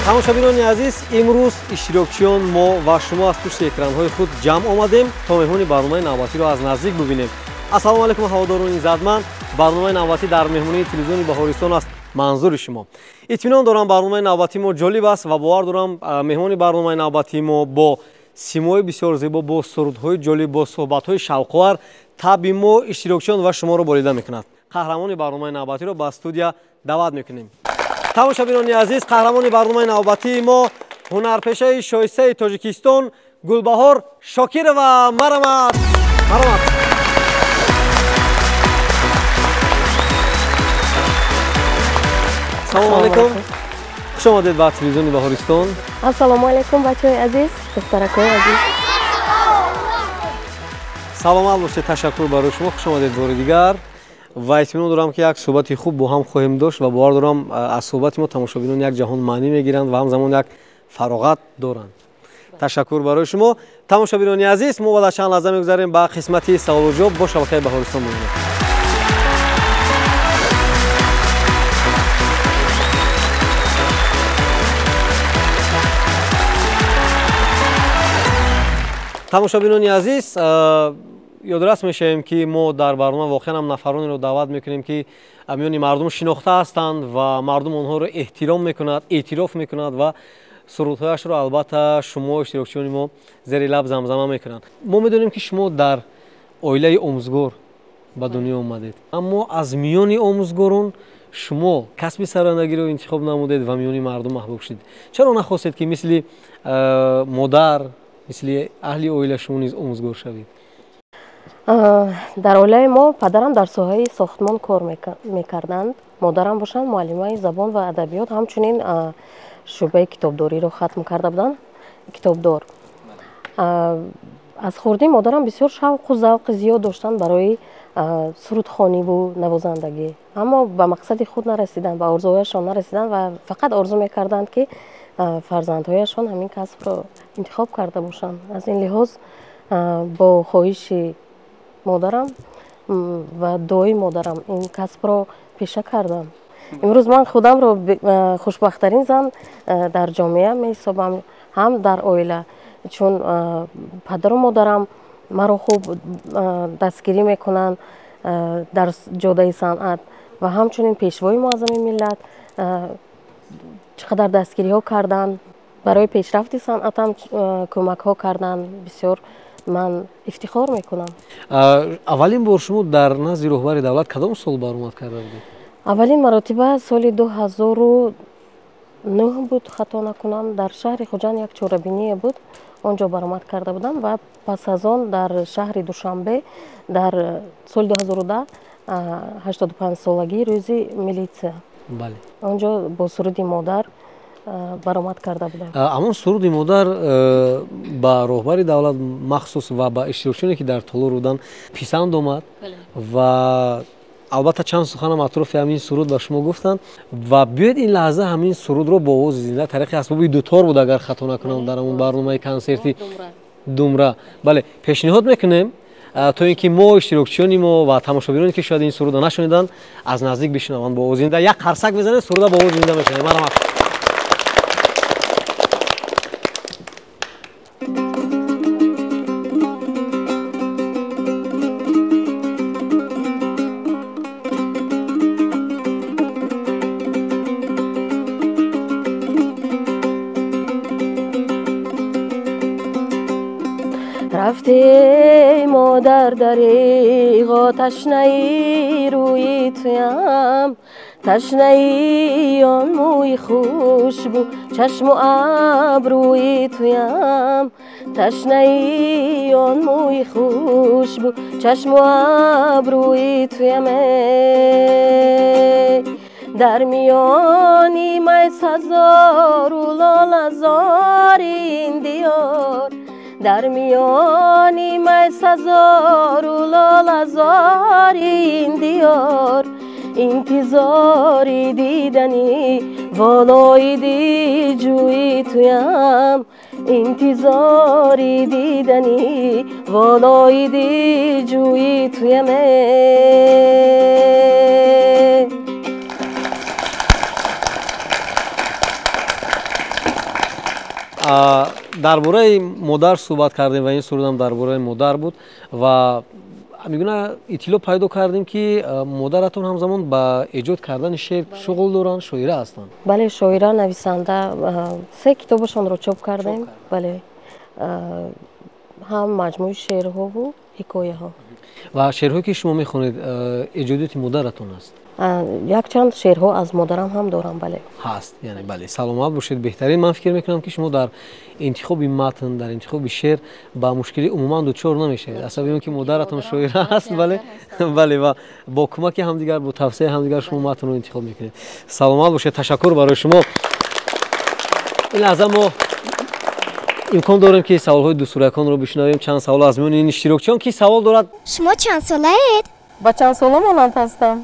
тамошобинони азиз, имрӯз иштирокчиён мо ва шумо аз пушти экранҳои худ ҷамъ омадем то меҳмони барномаи навбатиро аз наздик бубинем. ассалому алайкум ҳаводорони иззатманд. барномаи навбатӣ дар меҳмонии телевизиони Баҳористон аст манзури шумо. итминон дорам барномаи навбатии мо ҷолиб аст ва бовар дорам меҳмони барномаи навбатии мо бо симои бисёр зебо, бо сурудҳои ҷолиб, бо суҳбатҳои шавқовар таби мо иштирокчиён ва шуморо болида мекунад. қаҳрамони барномаи навбатиро ба студия даъват мекунем. тамошобинони азиз, қаҳрамони барномаи навбатии мо ҳунарпешаи шоистаи Тоҷикистон Гулбаҳор Шокирова. Марамат. Марамат. Ассалому алайкум. Хуш омадед ба телевизиони Баҳористон. Ассалому алайкум бачаҳои азиз, духтаракҳои азиз. Саломат бошед, ташаккур барои шумо. Хуш омадед бори дигар. ва итминон дорам ки як суҳбати хуб бо ҳам хоҳем дошт ва бовар дорам аз суҳбати мо тамошобинон як ҷаҳон маънӣ мегиранд ва ҳамзамон як фароғат доранд. Ташаккур барои шумо. Тамошобинони азиз, мо баъд аз чанд лаҳза мегузарем ба қисмати саволу ҷавоб бо шабакаи Баҳористон бинем. тамошобинони азиз, ёдрас мешавем ки мо дар барнома воқеан ҳам нафаронеро даъват мекунем ки миёни мардум шинохта ҳастанд ва мардум онҳоро эҳтиром мекунад, эътироф мекунад ва сурудҳояшро албатта шумо иштирокчиёни мо зери лаб замзама мекунанд. Мо медонем ки шумо дар оилаи омӯзгор ба дунё омадед, аммо аз миёни омӯзгорон шумо касби сарандагиро интихоб намудед ва миёни мардум маҳбуб шудед. Чаро нахостед ки мисли модар, мисли аҳли оила шумо низ омӯзгор шавед? дар оилаи мо падарам дар соҳаи сохтмон кор мекарданд, модарам бошанд муаллимаи забон ва адабиёт, ҳамчунин шӯъбаи китобдориро хатм карда буданд, китобдор. аз хурдӣ модарам бисёр шавқу завқи зиёд доштанд барои сурудхониву навозандагӣ, аммо ба мақсади худ нарасиданд, ба орзуҳояшон нарасиданд ва фақат орзу мекарданд ки фарзандҳояшон ҳамин касбро интихоб карда бошанд. аз ин лиҳоз бо хоҳиши модарам ва дуои модарам ин касбро пеша кардам. имрӯз ман худамро хушбахттарин зан дар ҷомеа меҳисобам, ҳам дар оила, чун падару модарам маро хуб дастгирӣ мекунанд дар ҷодаи санъат ва ҳамчунин пешвои муаззами миллат чӣ қадар дастгириҳо карданд, барои пешрафти санъатам кӯмакҳо карданд. бисёр ман ифтихор мекунам. аввалин бор шумо дар назди роҳбари давлат кадом сол баромад карда будед? аввалин маротиба соли 2009 буд, хато накунам, дар шаҳри Хуҷанд як чорабиние буд, он ҷо баромад карда будам ва пас аз он дар шаҳри Душанбе дар соли 2010 85-солагии рӯзи милитсия. Бале. он ҷо бо суруди модар баромад карда будам. аммо суруди модар ба роҳбари давлат махсус ва ба иштирокчиёне ки дар толор буданд писанд омад ва албатта чанд суханам атрофи ҳамин суруд ба шумо гуфтанд ва биёед ин лаҳза ҳамин сурудро бо овози зинда тариқи асбоби дутор буд, агар хато накунам, дар ҳамон барномаи консерти думра. Бале, пешниҳод мекунем то ин ки мо иштирокчиёни мо ва тамошобиноне ки шояд ин суруда нашуниданд аз наздик бишунаванд бо овози зинда. як қарсак мезанед, суруда бо овози зинда мешунавед. марамат. рафте мо дар дариғо ташнаи рӯи туям, ташнаи он мӯи хушбу чашму абрӯи туям, ташнаи он мӯи хушбу чашму абрӯи туям. дар миёни майсазору лолазори ин диёр, дар миёни майсазору лолазори ин диёр, интизори дидани волоиди ҷӯи туям, интизори дидани волоиди ҷӯи туям. дар бораи модар суҳбат кардем ва ин сурудам дар бораи модар буд ва мегӯна иттилоъ пайдо кардем ки модаратон ҳамзамон ба эҷод кардани шеър шуғл доранд, шоира ҳастанд. бале, шоира, нависанда, 3 китобашонро чоп кардем. Бале, ҳам маҷмӯи шеърҳову ҳикояҳо. ва шеърҳое ки шумо мехонед эҷодиёти модаратон аст? Якчанд шеърҳо аз модарам ҳам дорам. Бале, ҳаст. Яъне бале, саломат бошед. беҳтарин. Ман фикр мекунам ки шумо дар интихоби матн, дар интихоби шеър ба мушкилӣ умуман дучор намешавед. Аз сабаби он ки модаратон шоира аст. Бале, бале, ва бо кӯмаки ҳамдигар, бо тавсияи ҳамдигар шумо матнро интихоб мекунед. Саломат бошед. Ташаккур барои шумо. ин лаҳза мо имкон дорем ки саволҳои дусураконро бишнавем. Чанд савол аз миёни ин иштирокчиён. Ки савол дорад? شما چند ساله‌اید؟ ба чанд сола монанд ҳастам?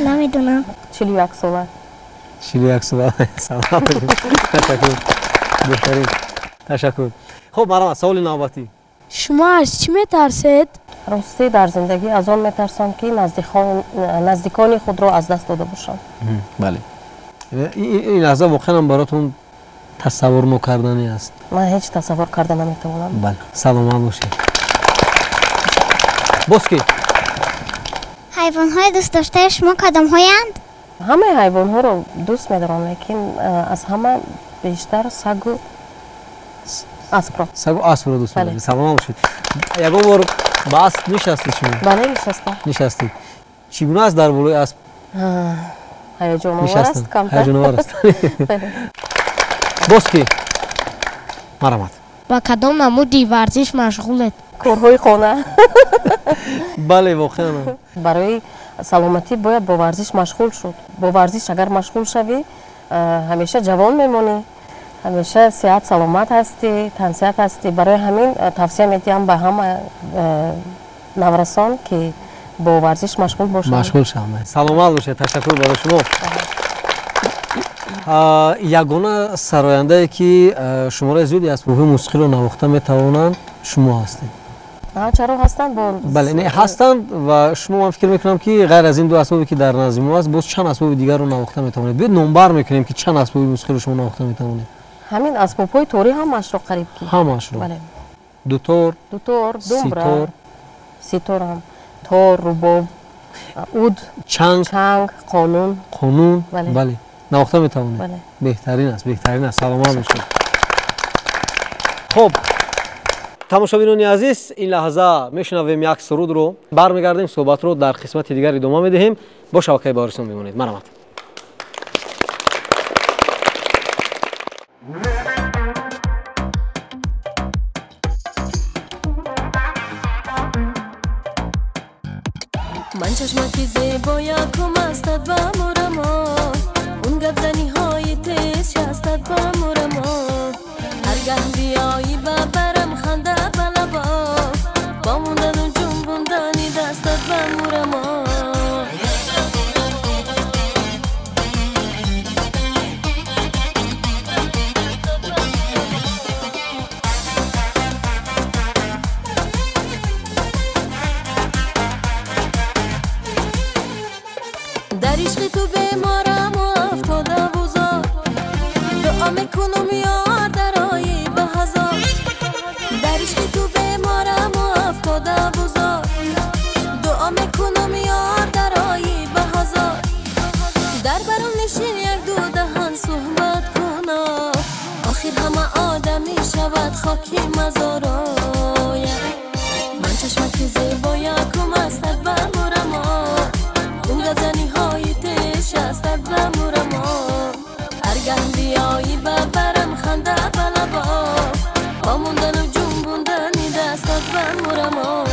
نمیدونم. 41 сола. 41 сола. Саломат бошед. Ташаккур. беҳтарин. Ташаккур. хуб, марамат, саволи навбатӣ. شما از چی میترسید؟ ростӣ дар зиндагӣ аз он метарсам ки наздикони худро аз даст дода бошам. бале, ин лаҳза воқеан баротон тасаввур нокарданӣ аст. ман ҳеҷ тасаввур карда наметавонам. бале, саломат бошед. боз ки حیوان‌های دوست داشته شما کدام‌هایند؟ ҳамаи ҳайвонҳоро дӯст медорам, лекин аз ҳама бештар сагу аспро. сагу аспро дӯст Бале. медоред. Саломат бошед. ягон бор ба асп нишастед шумо? бале, нишастам. нишастед. чӣ гуна аст дар болои асп? ҳаяҷоновар аст камтар. ҳаяҷоновар аст. боз ки марамат. با کدام نمودی ورزش مشغولید؟ корҳои хона. бале, воқеан барои саломатӣ бояд бо варзиш машғул шуд. бо варзиш агар машғул шавӣ, ҳамеша ҷавон мемонӣ, ҳамеша сеҳат саломат ҳастӣ, тансиҳат ҳастӣ. барои ҳамин тавсия медиҳам ба ҳама наврасон ки бо варзиш машғул бошанд. машғул шаванд. саломат бошед. ташаккур барои шумо. ягона сарояндае ки шумораи зиёди асбобҳои мусиқиро навохта метавонанд шумо ҳастед. чаро ҳастанд? бале, не ҳастанд ва шумо ман фикр мекунам ки ғайр аз ин ду асбобе ки дар назди мо аст, боз чанд асбоби дигарро навохта метавонед? биёед номбар мекунем ки чанд асбоби мусиқиро шумо навохта метавонед. ҳамин асбобҳои торӣ ҳамаашро қариб ки. ҳамаашро. бале, дутор, дутор, думбра, ситор, ситорам, тор, рубоб, уд, чанг, қонун. қонун. Бале. бале, навохта метавонед. бале. беҳтарин аст, беҳтарин аст. саломат бошед. хуб, тамошобинони азиз, ин лаҳза мешунавем як сурудро. бармегардем, суҳбатро дар қисмати дигар идома медиҳем. бо шабакаи Борисон бимонед. марамат. من چشمکی زیبایکم استد و مرما اون گبزنی های تیز شستد و مرما هرگه بیایی ببرم خنده بلبا با موندن و جنبوندنی دستت و مرما در عشق تو بیمارم و افتاده بزار دعا میکنم یار درایی به هزار در عشق تو بیمارم و افتاده بزار دعا میکنم یار درایی به هزار در برم نشین یک دو دهن صحبت کنم آخر همه آدمی شود خاکی مزارای من چشمک زیبایکم استد برمورم اون گزنی های تیز شستد و مرما هرگه بیایی ببرم خنده بلبا با موندن و جنبوندنی دستت و مرما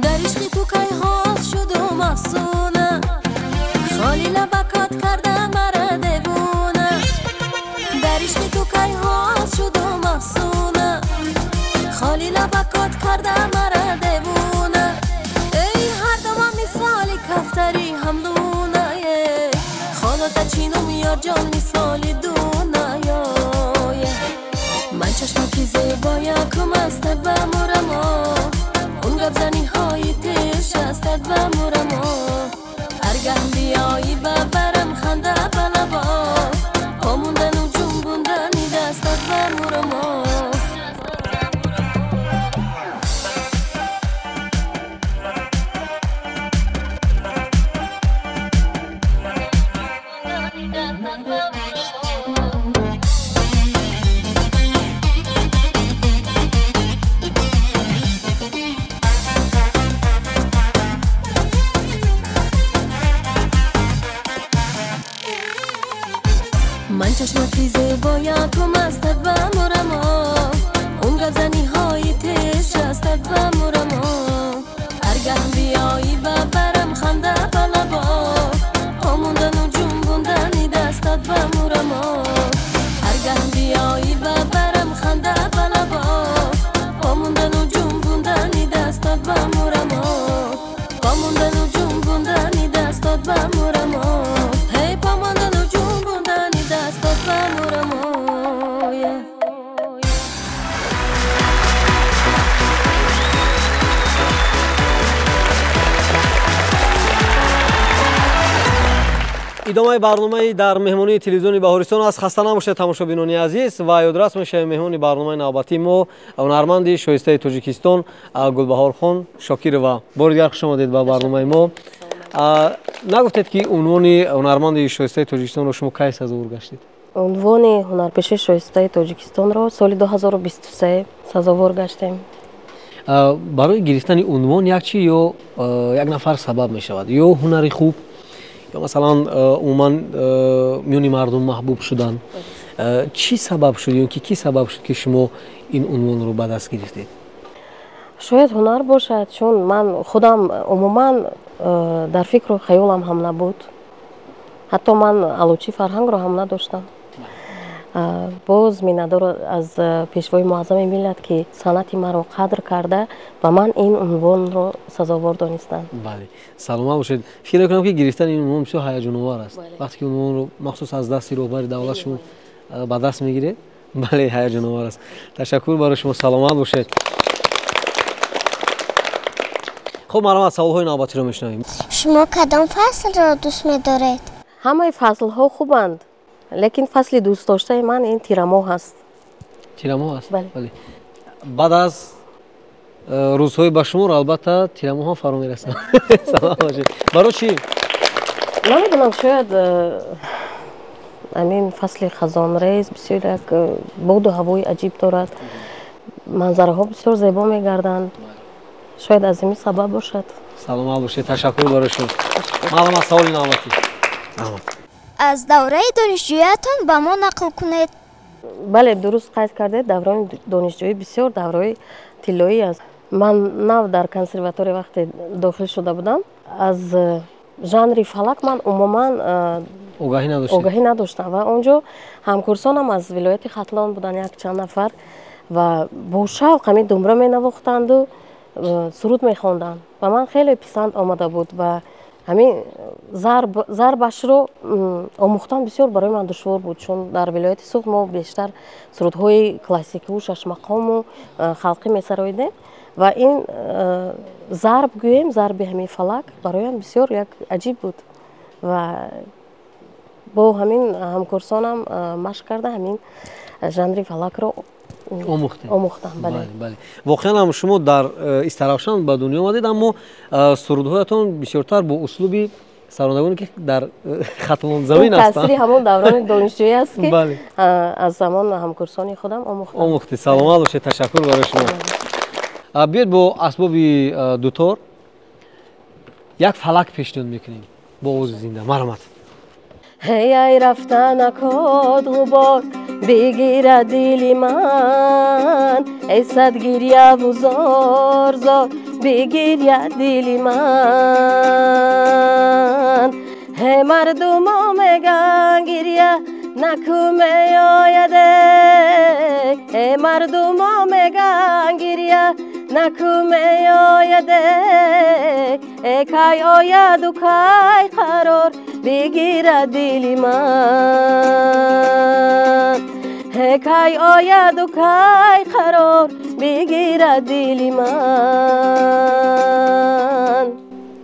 در عشق تو کی هاست شدم افسونه خالی لبکات کرده مرا دیوونه در عشق تو کی هاست شدم افسونه خالی لبکات کرده مرا دیوونه ای هر دم مثالی کفتری همدونه خالات چینو میار جان مثالی دونه کم استد و مرما اون گبزنی های تیش استد و مرما هرگه بیایی ببرم خنده بلبا پاموندن و جنبوندنی دستد و مرما من چشمکی زیبایم کم استد و مرما اون گزنی های تیش استد و مرما هرگه بیایی ببرم خنده بلبا پاموندن و جنبوندنی دستد و مرما هرگه بیایی ببرم خنده بلبا پاموندن و جنبوندنی دستد و مرما پاموندن و جنبوندنی دستد و مرما هی پاموندن و جنبوندنی دستد و مرما идомаи барномаи дар меҳмонии телевизиони баҳористон аст. хаста набошед тамошобинони азиз ва ёдрас мешавем меҳмони барномаи навбатии мо ҳунарманди шоистаи тоҷикистон Гулбаҳорхон Шокирова. бори дигар хуш омадед ба барномаи мо. нагуфтед ки унвони ҳунарманди шоистаи тоҷикистонро шумо кай сазовор гаштед? унвони ҳунарпеши шоистаи тоҷикистонро соли 2023 сазовор гаштем. барои гирифтани унвон як чӣ ё як нафар сабаб мешавад ё ҳунари хуб ё масалан умуман миёни мардум маҳбуб шудан. чӣ сабаб шуд ё ки кӣ сабаб шуд ки шумо ин унвонро ба даст гирифтед? шояд ҳунар бошад, чун ман худам умуман дар фикру хаёлам ҳам набуд. ҳатто ман алучи фарҳангро ҳам надоштам. боз миннатдор аз пешвои муаззами миллат ки санъати маро қадр карда ба ман ин унвонро сазовор донистанд. бале, саломат бошед. фикр мекунам ки гирифтани ин унвон бисёр ҳаяҷоновар аст. вақте ки унвонро махсус аз дасти роҳбари давлат шумо ба даст мегиред, бале, ҳаяҷоновар аст. ташаккур барои шумо, саломат бошед. хуб, марҳамат, саволҳои навбатиро мешунавем. шумо кадом фаслро дӯст медоред? ҳамаи фаслҳо хубанд, лекин фасли дӯстдоштаи ман ин тирамоҳ аст. тирамоҳ аст? Бале. баъд аз рӯзҳои ба шумор албатта тирамоҳам фаро мерасад. саломат бошед. барои чӣ? намедонам, шояд амин фасли хазонрез бисёр як боду ҳавои аҷиб дорад. манзараҳо бисёр зебо мегарданд. шояд аз ин сабаб бошад. саломат бошед. ташаккур барои шумо. марҳамат, саволи навбатӣ. аз давраи донишҷӯиятон ба мо нақл кунед. бале, дуруст қайд кардед. даврони донишҷӯӣ бисёр давраи тиллоӣ аст. ман нав дар консерватория вақте дохил шуда будам, аз жанри фалак ман умуман огаҳӣ надоштам ва он ҷо ҳамкурсонам аз вилояти хатлон буданд як чанд нафар ва бо шавқ ҳамин думра менавохтанду суруд мехонданд. ба ман хеле писанд омада буд ва ҳамин зарбашро омӯхтан бисёр барои ман душвор буд, чун дар вилояти суғд мо бештар сурудҳои классикиву шашмақому халқӣ месароидем ва ин зарб гӯем, зарби ҳамин фалак бароям бисёр як аҷиб буд ва бо ҳамин ҳамкурсонам машқ карда ҳамин жанри фалакро омӯхтам. бале. воқеан ҳам шумо дар истаравшан ба дунё омадед, аммо сурудҳоятон бисёртар бо услуби саронагоне ки дар хатлонзамин ҳастанд. таъсири ҳамон даврони донишҷӯӣ аст ки аз замон ҳамкурсони худам омӯхтам. саломат бошед. ташаккур барои шумо. биёед бо асбоби дутор як фалак пешниҳод мекунем бо овози зинда. марҳамат. ای رفته نکاد غبار بگیره دلی من ای صد گریه و زار زار بگیره دلی من ای مردم میگن گریه نکومه آیده ای مردم میگن گریه نکومه آیده ای کای آید و کای قرار بگیره دلی من کی آید و کی قرار بگیرد دل من.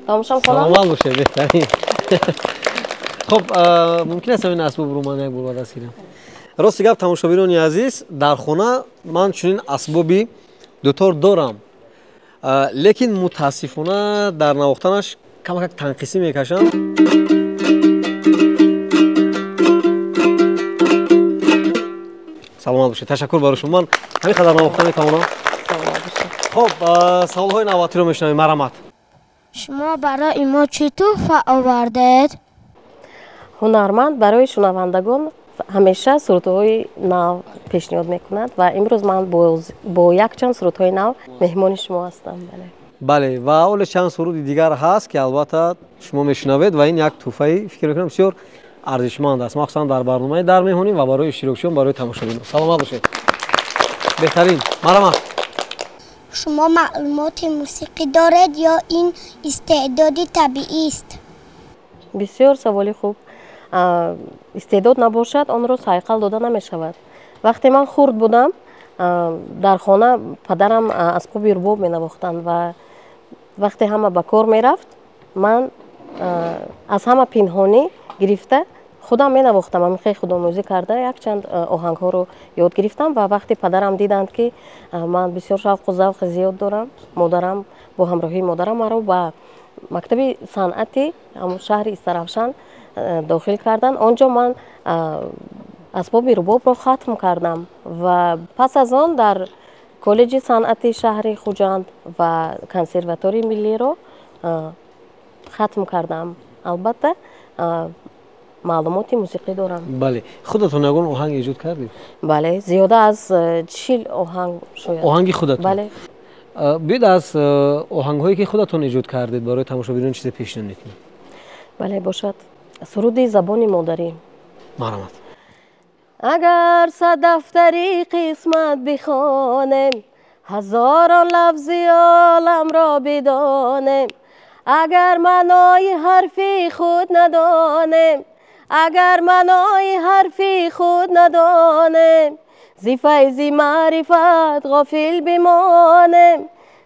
تماشام کنم؟ سلامت باشه بهترین. خب ممکن است این اسباب رو من یک بار بعد اسیرم. راستی گپ تماشاگران عزیز در خانه من چنین اسبابی دوتار دارم. لیکن متاسفانه در نواختنش کمک تنقیسی میکشم. سلامت باشه. تشکر برای شما. من همین قدر نواختن میتونم. خب سوال‌های نواتی رو میشنویم. مرحمت. شما برای ما چی تحفه آوردید؟ هنرمند برای شنوندگان همیشه سرودهای نو پیشنهاد میکند و امروز من با یک چند سرودهای نو مهمان شما هستم. بله و اول چند سرود دیگر هست که البته شما میشنوید و این یک تحفه فکر میکنم بسیار ارزشمند است، مخصوصا در برنامه در میهونیم و برای اشتراکشون برای تماشاگران. سلامت باشید. بهترین. مرحمت. شما معلومات موسیقی دارید یا این استعدادی طبیعی است؟ بسیار سوالی خوب. استعداد نباشد آن را صیقل داده نمی شود. وقتی من خرد بودم در خانه پدرم اسباب رباب می نواختند و وقتی همه به کار می رفت من از همه پنهانی گرفته خودم می نواختم. من خیلی خودآموزی کرده یک چند آهنگ ها رو یاد گرفتم و وقتی پدرم دیدند که من بسیار شوق و ذوق زیاد دارم، مادرم با همراهی مادرم مرا به مکتب صنعتی شهر استرافشان داخل کردن. آنجا من اسباب رباب را ختم کردم و پس از آن در کالج صنعتی شهر خوجند و کنسرواتوری ملی را ختم کردم. البته معلومات موسیقی دارم. بله. خودتون یگان آهنگ ایجاد کردید؟ بله زیاده از 40 آهنگ شاید. آهنگی خودتون؟ بله. بیاید از آهنگ هایی که خودتون ایجاد کردید برای تماشاگران چیز پیشنهاد میکنید؟ بله باشد. سرود زبان مادری. مرحمت. اگر صد دفتری قسمت بخوانم هزاران لفظی عالم را بدانم، اگر معنای حرفی خود ندانم، اگر معنای حرفی خود ندانم، زی فیض معرفت غافل بمانم،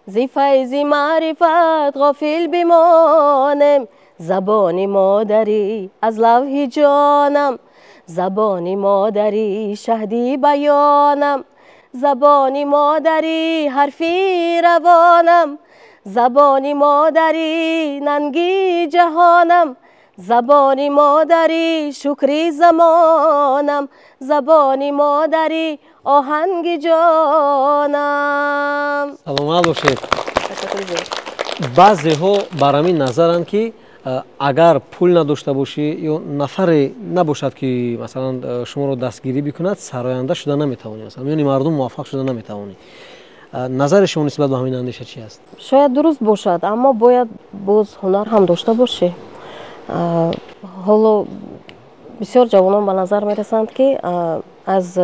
زی فیض معرفت غافل بمانم. زبان مادری از لوح جانم، زبان مادری شهدی بیانم، زبان مادری حرفی روانم، زبان مادری ننگی جهانم، زبان مادری شکری زمانم، زبان مادری آهنگ جانم. سلامت باشید. بعضی ها بر همین نظرند که اگر پول نداشته باشی یا نفری نباشد که مثلا شما رو دستگیری بکند سراینده شده نمیتوانی، مثلا یعنی مردم موفق شده نمیتوانی. نظر شما نسبت به همین اندیشه چی است؟ شاید درست باشد اما باید باز هنر هم داشته باشه. حالا بسیار جوانان به نظر میرسند که از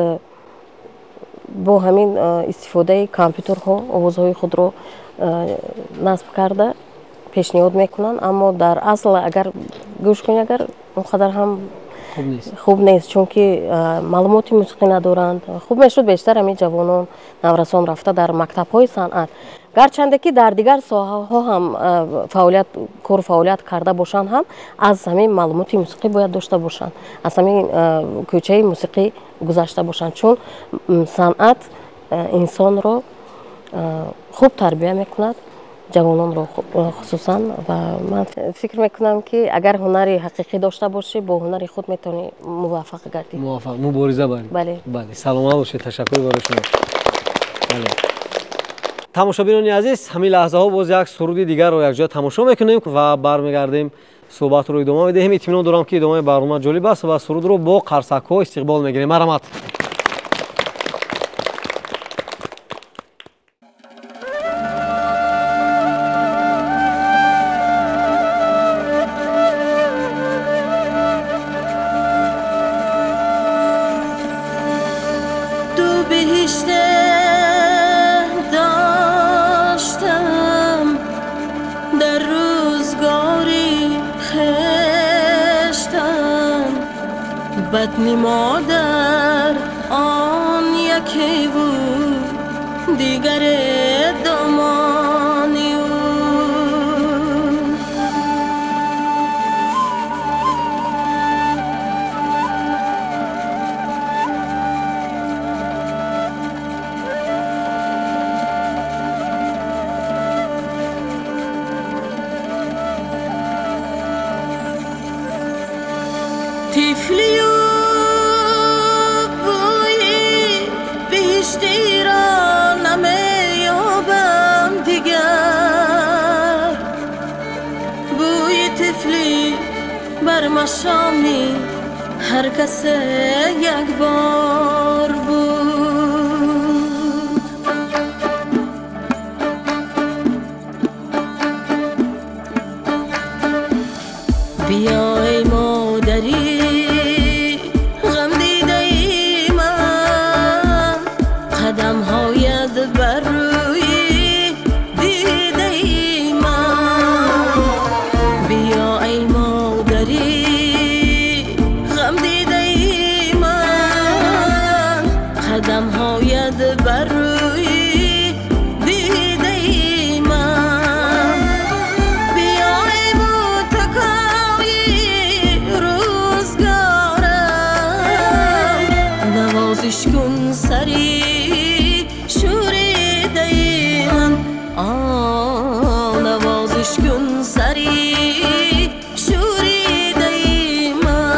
با همین استفاده کامپیوترها آوازهای خود رو نصب کرده پیشنهاد میکنن، اما در اصل اگر گوش کنی اگر اونقدر هم خوب نیست چون که معلومات موسیقی ندارند. خوب میشد بیشتر همین جوانان نورسان رفته در مکتب های صنعت، گرچنده که در دیگر ساحه ها هم فعالیت کرده باشند هم از همین معلومات موسیقی باید داشته باشند، از همین کوچه موسیقی گذشته باشند، چون صنعت انسان رو خوب تربیت میکند، جوانان رو خصوصا. و من فکر میکنم که اگر هنری حقیقی داشته باشی با هنر خود میتونی موفق گردی. موفق مبارزه بری. بله. بله. سلامت باشید. تشکر برای شما. بله. تماشاگران عزیز همین لحظه ها باز یک سرود دیگر رو یک جا تماشا میکنیم و برمیگردیم صحبت رو ادامه میدیم. اطمینان دارم که ادامه برنامه جالب است و سرود رو با قرصک ها استقبال میگیریم. مرحمت. بدنی مادر ملکی و دیگر دامانی طفلی و بوی بهشتی را نمیابم دیگر بوی طفلی بر مشامی هر کس یک بار بود بیای مادری قدم هایت بر روی دیده من بیا ای مادری غم دیده من قدم هایت بر روی دیده من بیا ای متقای روزگارم نوازش کن سری نوازش کن سری شوریده من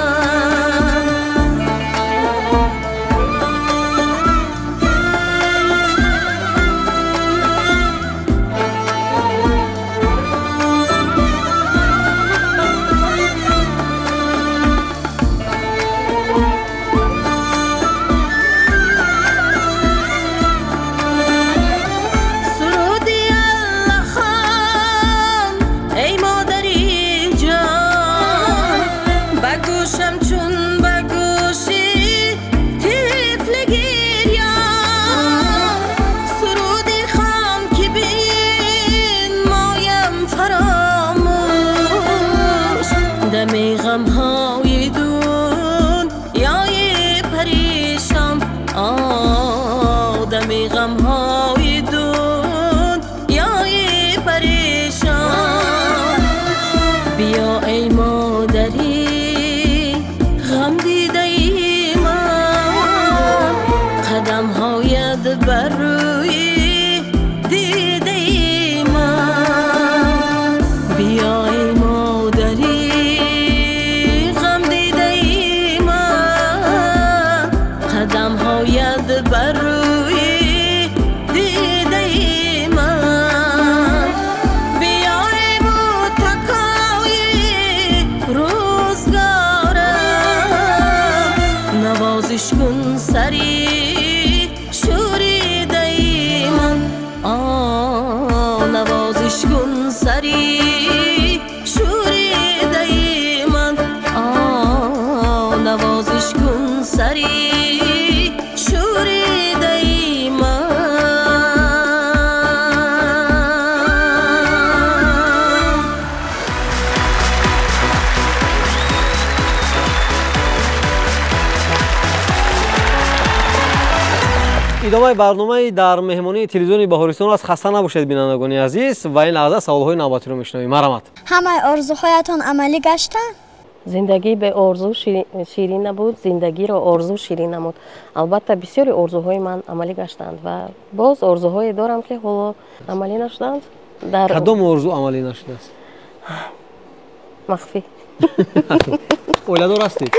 دمی غم های دنیای پریشان دمی غم های دنیای پریشان بیا ای مادری غم دیده ای من قدم هایت بر روی دیده ای من بیا ای مادری قدم هایت بر روی دیده من بیا ای متقای روزگارم نوازش کن سری شوریده من نوازش کن سری شوریده من نوازش کن سری ادامه برنامه در مهمانی تلویزیون بهارستان از خسته نباشید بینندگان عزیز و این لحظه سوالهای نوبتی رو میشنویم. مرحمت. همه آرزوهایتان عملی گشتن؟ زندگی به آرزو شیرین نبود، زندگی را آرزو شیرین نمود. البته بسیاری آرزوهای من عملی گشتند و باز آرزوهای دارم که حالا عملی نشدند. کدام آرزو عملی نشده است؟ مخفی. اولاد هستید؟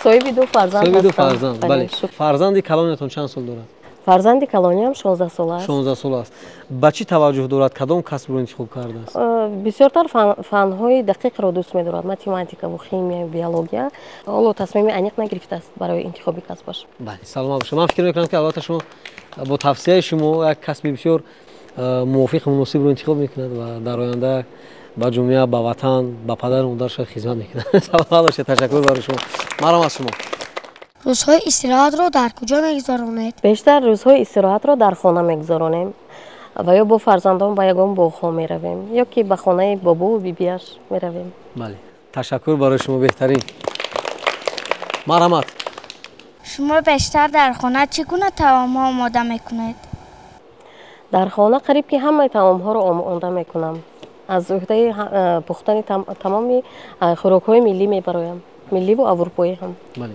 صاحب دو فرزند هستم. صاحب دو فرزند. بله. فرزند کلانیتون چند سال دارد؟ فرزند کلانیم 16 سال است. 16 سال است. با چی توجه دارد؟ کدام کسب رو انتخاب کرده است؟ بسیارتر فن‌های دقیق را دوست می‌دارد. متماتیکا و شیمی و بیولوژی. حالا تصمیم عمیق نگرفته است برای انتخاب کسبش. بله. سلام شما. من فکر می‌کنم که البته شما با توصیه شما یک کسب بسیار موافق و مناسب رو انتخاب می‌کند و در آینده با جامعه، با وطن، با پدر و مادرش خدمت می‌کند. سلام باشه. تشکر برای شما. مرحبا از شما. روزهای استراحت رو در کجا میگذرونید؟ بیشتر روزهای استراحت رو در خانه میگذرونیم و یا با فرزندان با یگان باغ‌ها میرویم یا که به خانه بابا و بیبیش میرویم. بله. تشکر برای شما بهترین. مرحمت. شما بیشتر در خانه چگونه طعام آماده میکنید؟ در خانه قریب که همه طعام ها رو آماده میکنم. از عهده پختن تمامی خوراک های ملی میبرایم، ملی و اروپایی هم. بله.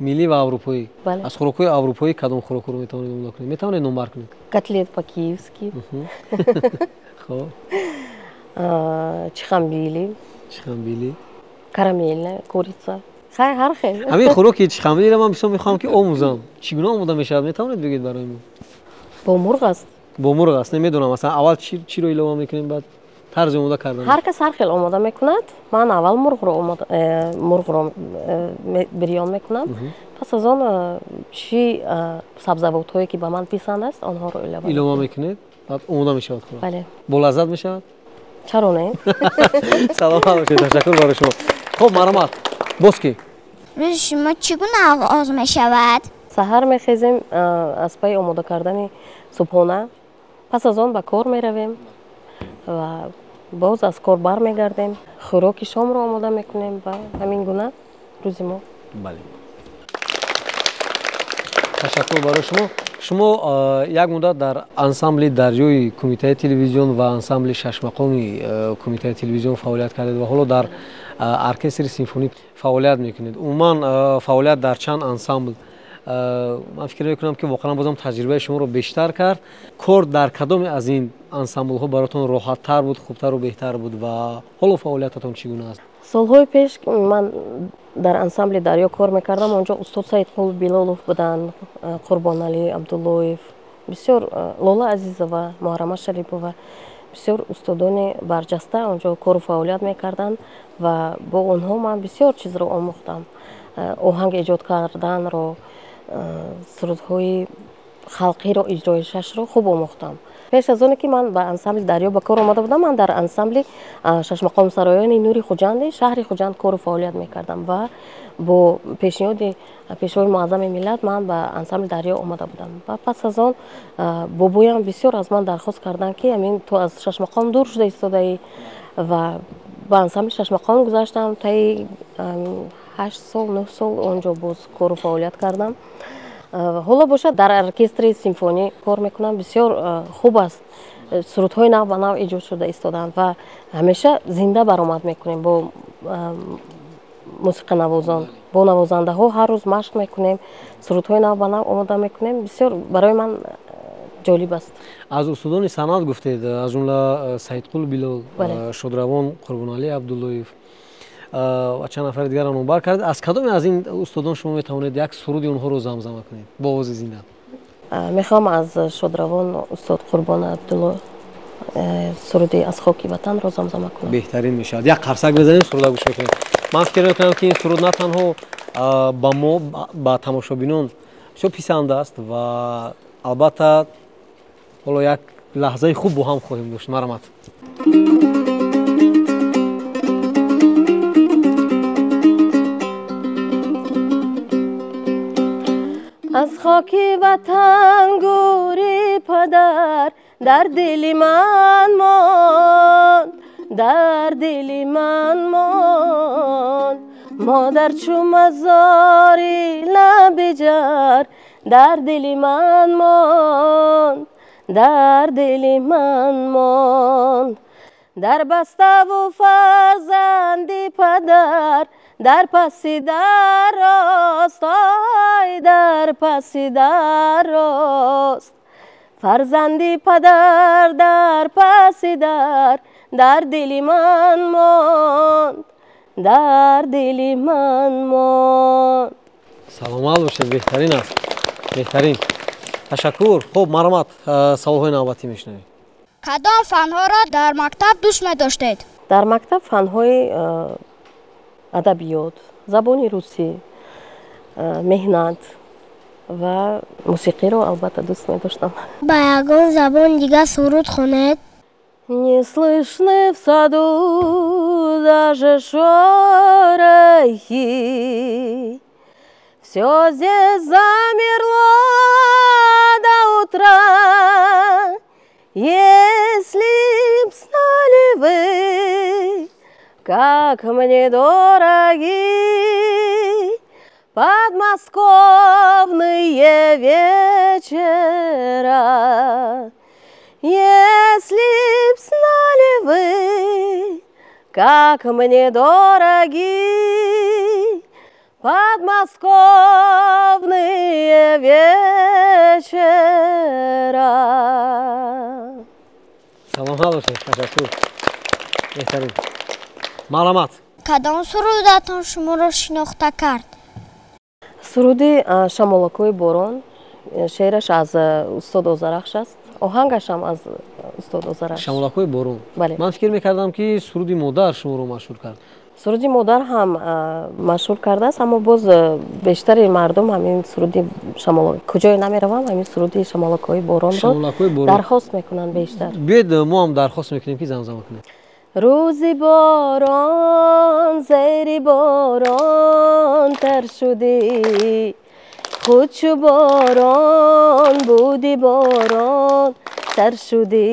ملی و اروپایی. بله. از خوراک های اروپایی کدام خوراک رو میتونید نمونه کنید؟ میتونید نمبر کنید؟ کتلت پاکیوسکی. خب. چخمبیلی. چخمبیلی. کرامل، کوریتسا. هر خیلی. همین خوراک چخمبیلی رو من بسیار میخوام که آموزم. چگونه آماده میشه؟ میتونید بگید برای من؟ با مرغ است. با مرغ است. نمیدونم مثلا اول چی رو ایلام میکنیم بعد طرز آماده کردن. هر کس هر خیلی آماده میکند. من اول مرغ رو بریان میکنم. پس از آن چی سبزیجات هایی که به من پسند است آنها رو ایلام میکنید بعد آماده میشه. بله. با لذت میشه؟ چرا نه؟ سلام باشید. تشکر برای شما. خب مرحمت. باز کی؟ روز شما چگونه آغاز می شود؟ سحر میخیزیم از پای آماده کردن صبحانه. پس از آن به کار میرویم و باز از کار برمیگردیم. خوراک شام رو آماده میکنیم و همین گونه روز ما. بله. تشکر برای شما. شما یک مدت در انسامبل دریای کمیته تلویزیون و انسامبل شش مقامی کمیته تلویزیون فعالیت کردید و حالا در ارکستر سیمفونی فعالیت میکنید. عموما فعالیت در چند انسامبل من فکر میکنم که واقعا بازم تجربه شما رو بیشتر کرد. کار در کدام از این انسامبل ها براتون راحت تر بود، خوبتر و بهتر بود و حالا فعالیتتون چگونه است؟ سالهای پیش من در انسامبل دریا کار میکردم. اونجا استاد سید قول بیلالوف بودن، قربان علی عبداللهیف، بسیار لالا عزیزова، محرمه شریفova، بسیار استادان برجسته اونجا کار و فعالیت میکردن و با اونها من بسیار چیز رو آموختم. آهنگ ایجاد کردن رو، سرودهای خلقی رو، اجرایشش رو خوب آموختم. پیش از اون که من به انسامبل دریا به کار آمده بودم، من در انسامبل شش مقام سرایان نوری خوجند شهر خوجند کار و فعالیت میکردم و با پیشنهاد پیشوای معظم ملت من به انسامبل دریا آمده بودم و پس از آن بابایم بسیار از من درخواست کردن که همین تو از شش مقام دور شده ایستاده و به انسامبل شش مقام گذاشتم تا 8 سال 9 سال اونجا باز کار و فعالیت کردم. حالا باشه در ارکستر سیمفونی کار میکنم. بسیار خوب است. سرودهای نو به نو ایجاد شده ایستادند و همیشه زنده برآمد میکنیم با موسیقی نوازان، با نوازنده ها هر روز مشق میکنیم، سرودهای نو به نو آماده میکنیم. بسیار برای من جالب است. از استادان سند گفتید، از جمله سید قول بیلال، شادروان قربان علی عبداللهیف و چند نفر دیگر رو نمبر کرد. از کدام از این استادان شما میتوانید یک سرودی اونها رو زمزمه کنید با آواز زنده؟ میخوام از شادروان استاد قربان عبدالله سرودی از خاکی وطن رو زمزمه کنم. بهترین میشه. یک قرصک بزنید سرود گوش کنید. من فکر میکنم که این سرود نه تنها با ما با تماشابینان بسیار پسند است و البته حالا یک لحظه خوب با هم خواهیم داشت. مرحمت. از خاک وطن گوری پدر در دل من ماند، در دل من ماند. مادر چو مزاری لب جر در دل من ماند، در دل من ماند. در بسته و فرزندی پدر در پس در راست، آی در پس در راست. فرزندی پدر در پس در دل من ماند، در دل من ماند. سلامت باشید. بهترین است. بهترین. تشکر. خب مرحمت. سوالهای نوبتی میشنوید. کدام فنها را در مکتب دوست می‌داشتید؟ در مکتب فنهای ادبیات، زبان روسی، مهنت و موسیقی رو البته دوست می‌داشتم. با یگان زبان دیگه سرود خوانید. Не слышны в саду даже шорохи, все здесь замерло до утра. Если б знали вы, как мне дороги подмосковные вечера. Если б знали вы, как мне дороги подмосковные вечера. саломат бошед. Ташаккур. беҳтарин. маълумот. кадом сурудатон шуморо шинохта кард? суруди шамолакои борон, шеъраш аз устод Озарахш аст, оҳангашам аз устод Озарахш. шамолакои борон. Бале. ман фикр мекардам ки суруди модар шуморо машҳур кард. суруди модар ҳам машҳур кардааст, аммо боз бештари мардум ҳамин суруди шамолак, куҷое намеравам, ҳамин суруди шамолакои боронро шамолакои борон дархост мекунанд бештар. биёед мо ҳам дархост мекунем ки замзама кунем. рӯзи борон зери борон тар шудӣ, худ чу борон буди борон тар шудӣ.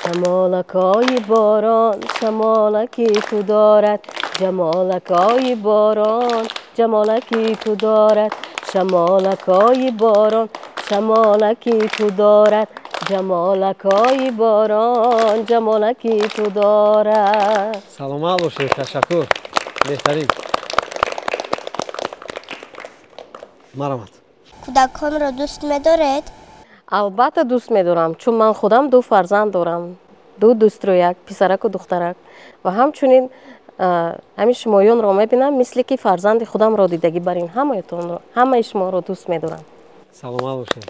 шамолакои борон шамолаки ту дорад, ҷамолакои борон ҷамолаки ту дорад. шамолакои борон шамолаки ту дорад, ҷамолакои борон ҷамолаки ту дорад. саломат бошед. ташаккур. беҳтарин. марамат. кӯдаконро дӯст медоред? албатта дӯст медорам, чун ман худам ду фарзанд дорам, ду дӯстрояк, писараку духтарак, ва ҳамчунин ҳамин шумоёнро мебинам, мисли ки фарзанди худамро дидагӣ барин ҳамаятонро, ҳамаи шуморо дӯст медорам. саломат бошед.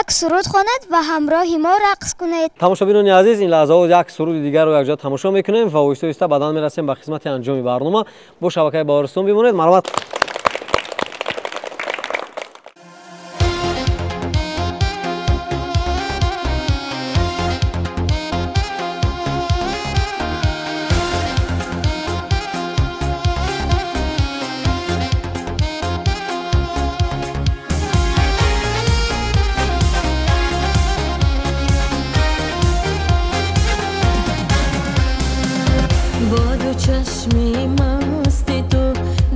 як суруд хонед ва ҳамроҳи мо рақс кунед. тамошобинони азиз, ин лаҳзаҳо як суруди дигарро якҷо тамошо мекунем ва оҳиста оҳиста баъдан мерасем ба қисмати анҷоми барнома. бо шабакаи Баҳористон бимонед. маромат. با دو چشمی مستی تو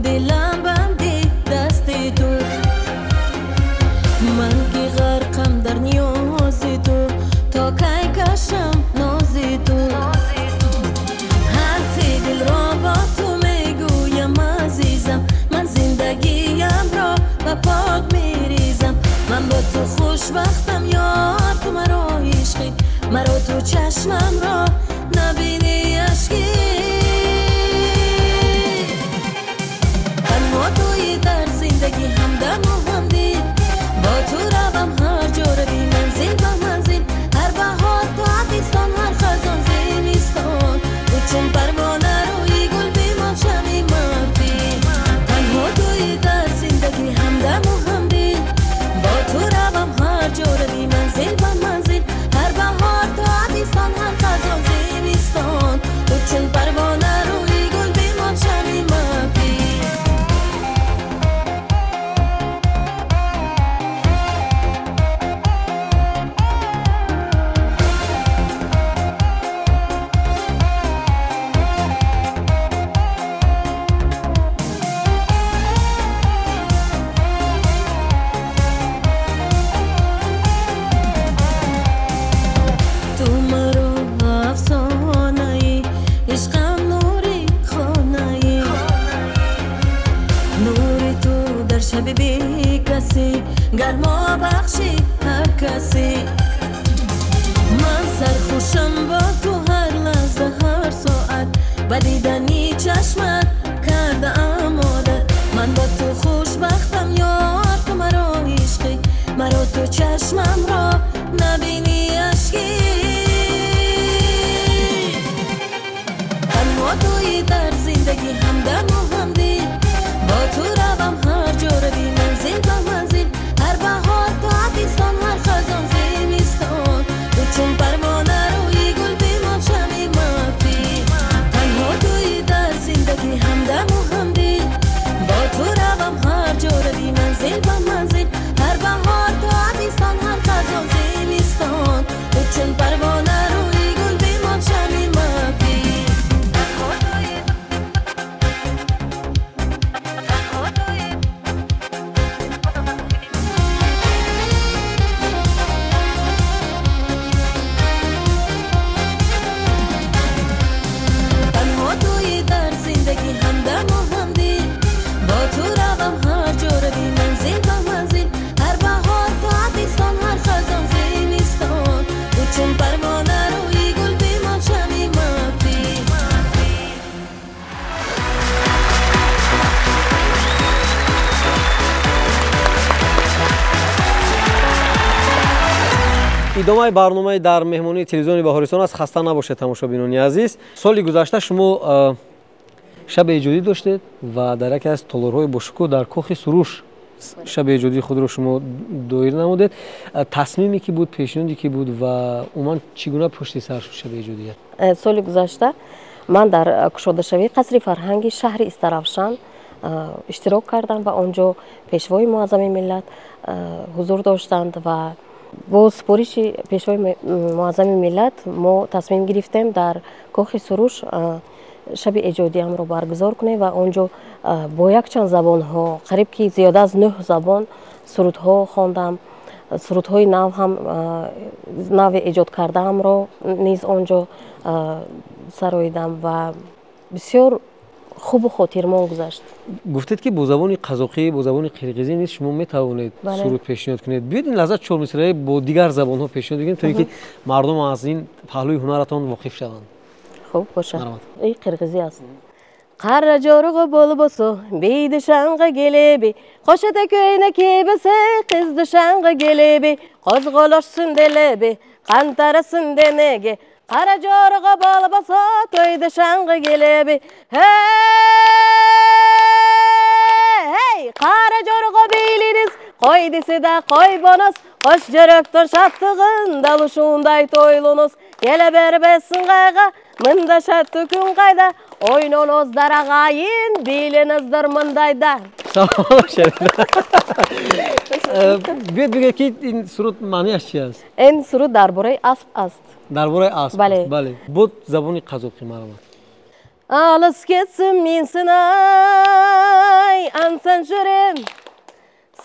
دلم بندی دستی تو، من که غرقم در نیازی تو، تا کی کشم نازی تو. حرفی دل را با تو میگویم عزیزم، من زندگیم را به پاک میریزم. من با تو خوشبختم یار، تو مرا عشقی، مرا تو چشمم را نبینی اشکی. تنها توی در زندگی همدم و همدید، با تو روم هر جا روی، منزل به منزل، هر بهار تابستان، هر خزان زمستان، تو چون پروانه روی گل بیمام شمی مفتی. تنها توی در زندگی همدم و همدید، با تو روم هر جا روی، منزل به منزل، هر بهار تابستان، هر خزان زمستان. идомаи барномаи дар меҳмонии телевизиони Баҳористон аст. Хаста набошед тамошобинони азиз. Соли гузашта шумо шаби эҷодӣ доштед ва дар яке аз толорҳои бошукӯҳ дар кохи суруш шаби эҷодии худро шумо доир намудед. Тасмиме ки буд, пешниҳоде ки буд ва умуман чӣ гуна пушти сар шуд шаби эҷодият? соли гузашта ман дар кушодашавии қасри фарҳанги шаҳри Истаравшан иштирок кардам ва он ҷо пешвои муаззами миллат ҳузур доштанд ва бо супориши пешвои муаззами миллат мо тасмим гирифтем дар кохи суруш шаби эҷодиамро баргузор кунем ва он ҷо бо якчанд забонҳо қариб ки зиёда аз 9 забон сурудҳо хондам. Сурудҳои нав ҳам нави эҷод кардаамро низ он ҷо сароидам ва бисёр хубу хотирмон гузашт. Гуфтед ки бо забони қазоқӣ, бо забони қирғизӣ низ шумо метавонед суруд пешниҳод кунед. Биёед ин лаҳза 4 мисраи бо дигар забонҳо пешниҳод дигем, то ки мардум аз ин паҳлӯи ҳунаратон воқиф шаванд. Хуб бошад. Ин қирғизӣ аст. Қара жорығы болбосо, бейді шаңғы келебе, қошата көйне кебесе, қызды шаңғы келебе, қозғолошсын делебе, қантарысын денеге. Қара жорығы болбосо, көйді шаңғы келебе. Hey, қара жорығы бейлiniz, қой десе да қой бонос, қош жүректің шаттығын, далушундай тойлунuz. Келе бербесін қайға, мында шатты күн қайда, ойноноздар ағайын, билинізdir мындайда. Sağ ol Şerif. Biyoed ки ин суруд маънияш чӣ аст? Ин суруд дар бораи асп аст. Дар бораи асп? Бале. Бале. Буд забони қазоқӣ маромад. Алыс кетсін менсін ай, ансан жүрем,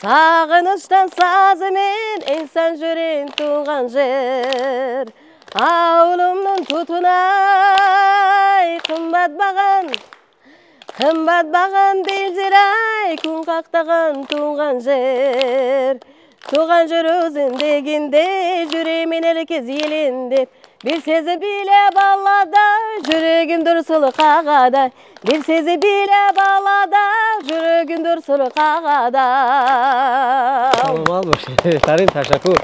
сағыныштан сазымен, инсан жүрем туған жер. Ауылымның тұтынай, қымбат баған белжірай, күн қақтаған туған жер. Туған жер өзін дегенде, жүремен әлкез елендеп, bir sezi bile balada, yüreğin dursulu kağada. Bir sezi bile balada, yüreğin dursulu kağada. Tamam başı. Tarin teşekkür.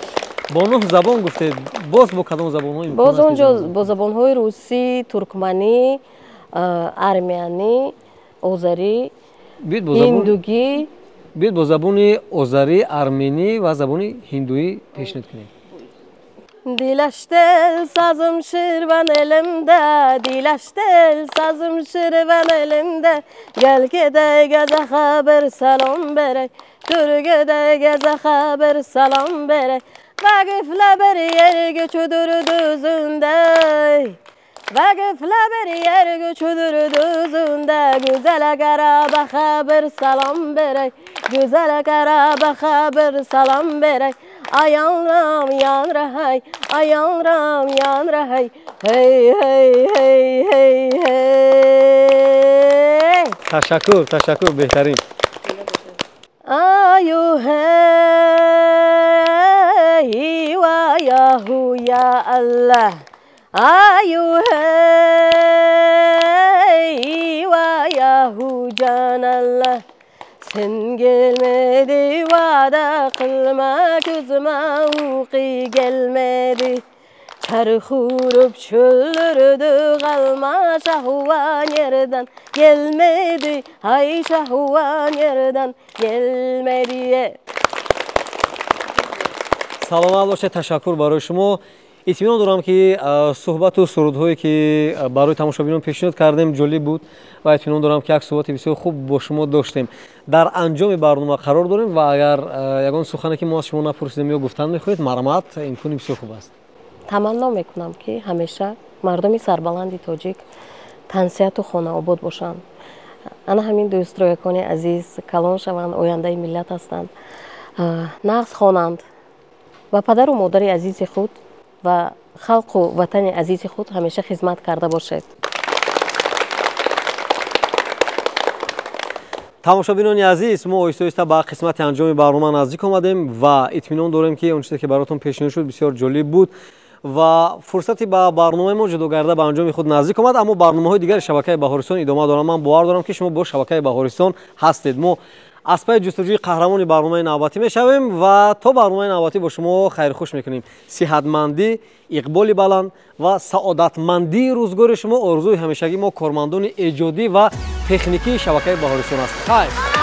Bonu zabon gufte. Boz bu kadın zabonu. Boz onca bu zabonhoy Rusi, Turkmani, Armeni, Ozari, Hindugi. Bir bu zaboni Ozari, Armeni ve zaboni Hinduyi peşnet kine. Dilaştel sazım şirvan elimde, dilaştel sazım şirvan elimde. Gel gede geze haber salam berey, dur gede geze haber salam berey. Vakıfla bir yer göçüdür düzünde, vakıfla bir yer göçüdür düzünde. Güzel Karabağ haber salam berey, güzel Karabağ haber salam berey. Ayanram yanrahay, ayanram yanrahay. Hey hey hey hey hey. Teşekkür behtarin. Ayu hey wa yahu ya Allah. Ayu hey wa yahu can Allah. Sen gelmedi vada kılma gözüme uyku gelmedi. Çarxurup çöldürdü kalma şahvan yerden gelmedi. Hay şahvan yerden gelmedi. Саломат бошед, ташаккур барои шумо. Итминон дорам ки суҳбату сурудҳое ки барои тамошобинон пешниҳод кардем ҷолиб буд ва итминон дорам ки як суҳбати бисёр хуб бо шумо доштем. Дар анҷоми барнома қарор дорем ва агар ягон сухане ки мо аз шумо напурсидем ё гуфтан мехоҳед, марҳамат, имкони бисёр хуб аст. Таманно мекунам ки ҳамеша мардуми сарбаланди тоҷик тансияту хонаобод бошанд. Ана ҳамин дӯстроякони азиз калон шаванд, ояндаи миллат ҳастанд, нағз хонанд ва падару модари азизи худ ва халқу ватани азизи худ ҳамеша хизмат карда бошед. тамошобинони азиз, мо оҳиста-оҳиста ба қисмати анҷоми барнома наздик омадем ва итминон дорем ки он чизе ки баротон пешниҳод шуд бисёр ҷолиб буд ва фурсати ба барномаи мо ҷудо гарда ба анҷоми худ наздик омад. Аммо барномаҳои дигари шабакаи Баҳористон идома дорам. Ман бовар дорам ки шумо бо шабакаи Баҳористон ҳастед. Мо аз пай ҷустуҷӯи қаҳрамони барномаи навбатӣ мешавем ва то барномаи навбатӣ бо шумо хайрухуш мекунем. сиҳатмандӣ, иқболи баланд ва саодатмандии рӯзгори шумо орзуи ҳамешагии мо кормандони эҷодӣ ва техникии шабакаи Баҳорисон аст. хайр.